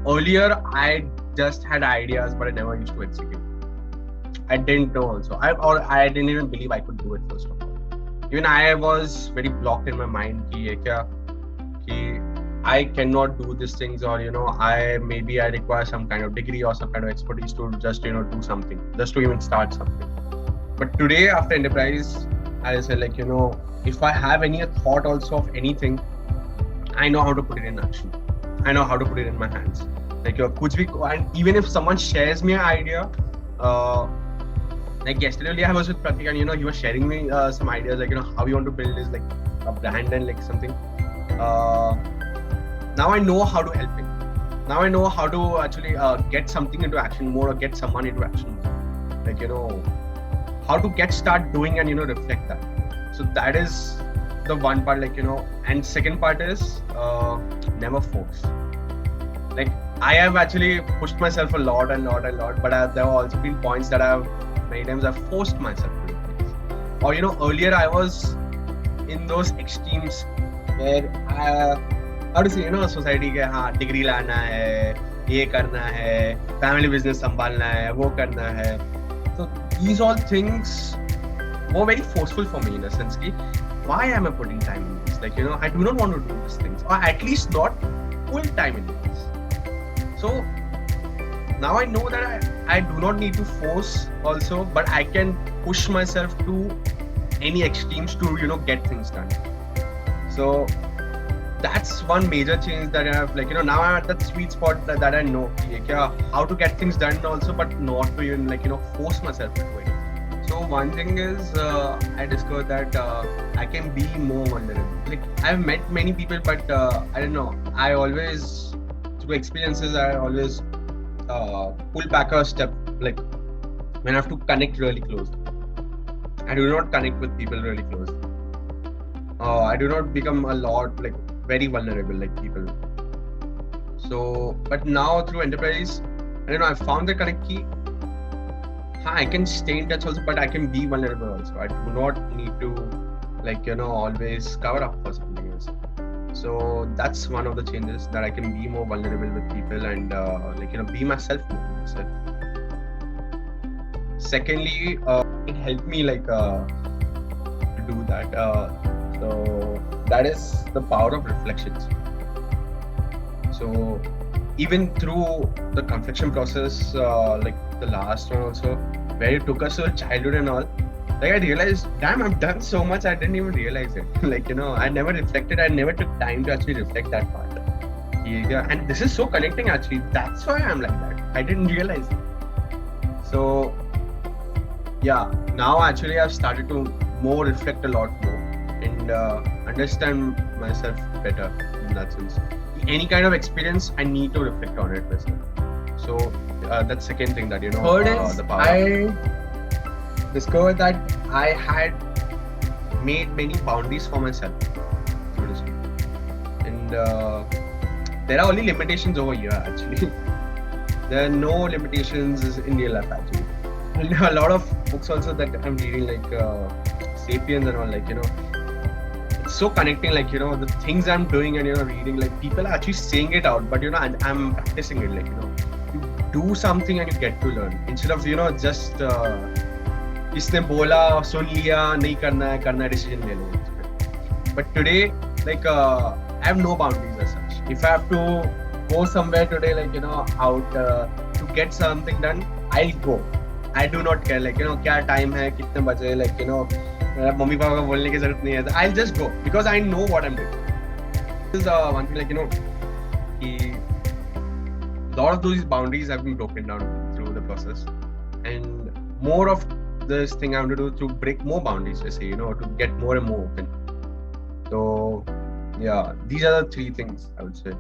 earlier I just had ideas, but I never used to execute. I didn't know also. I didn't even believe I could do it first of all. Even I was very blocked in my mind कि I cannot do these things, or I require some kind of degree or some kind of expertise to just do something, just to even start something. But today after enterprise, I say if I have any thought also of anything, I know how to put it in action. I know how to put it in my hands. And even if someone shares me an idea, like yesterday only I was with Pratik, and he was sharing me some ideas, how you want to build this a brand and something. Now I know how to help him. Now I know how to actually get something into action more, or get someone into action more. How to start doing and reflect that. So that is the one part, and second part is never force. I have actually pushed myself a lot, but there have also been points that many times I've forced myself to do things. Or earlier I was in those extremes where how to say, society के degree लाना है, ये करना है, family business संभालना है, वो करना है. So these all things were very forceful for me in a sense कि why am I putting time in this? I do not want to do these things, or at least not full time in this. So now I know that I do not need to force also, but I can push myself to any extremes to get things done. So that's one major change that I have. Now I'm at that sweet spot that I know how to get things done also, but not to even force myself to do it. So one thing is I discovered that I can be more vulnerable. I've met many people, but I don't know. I always, through experiences, I always pull back a step. When I have to connect really close, I do not connect with people really close. I do not become a lot very vulnerable like people. So, but now through enterprise, I don't know. I found the correct key. I can stay in touch also, but I can be vulnerable also. I do not need to always cover up for something else. So that's one of the changes, that I can be more vulnerable with people and be myself more. Secondly, it helped me to do that. So that is the power of reflections. So even through the confliction process, the last one also, where it took us to childhood and all, I realized, damn, I've done so much, I didn't even realize it. I never reflected, I never took time to actually reflect that part. And this is so connecting actually. That's why I'm like that. I didn't realize it. So yeah, now actually I've started to more reflect a lot more and understand myself better in that sense. Any kind of experience, I need to reflect on it myself. So that's second thing that Third is the power. I discovered that I had made many boundaries for myself, and there are only limitations over here actually. There are no limitations in real life actually. And a lot of books also that I'm reading, Sapiens and all, it's so connecting, the things I'm doing and reading, people are actually saying it out, but I'm practicing it, you do something and you get to learn, instead of just इसने बोला, सुन लिया, नहीं करना है, decision ले लो. But today, I have no boundaries as such. If I have to go somewhere today, out to get something done, I'll go. I do not care, क्या time है, कितने बजे, मम्मी पापा को बोलने की जरूरत नहीं है. I'll just go because I know what I'm doing. This is one thing, a lot of those boundaries have been broken down through the process, and more of this thing I want to do to break more boundaries, to get more and more open. So yeah, these are the three things I would say.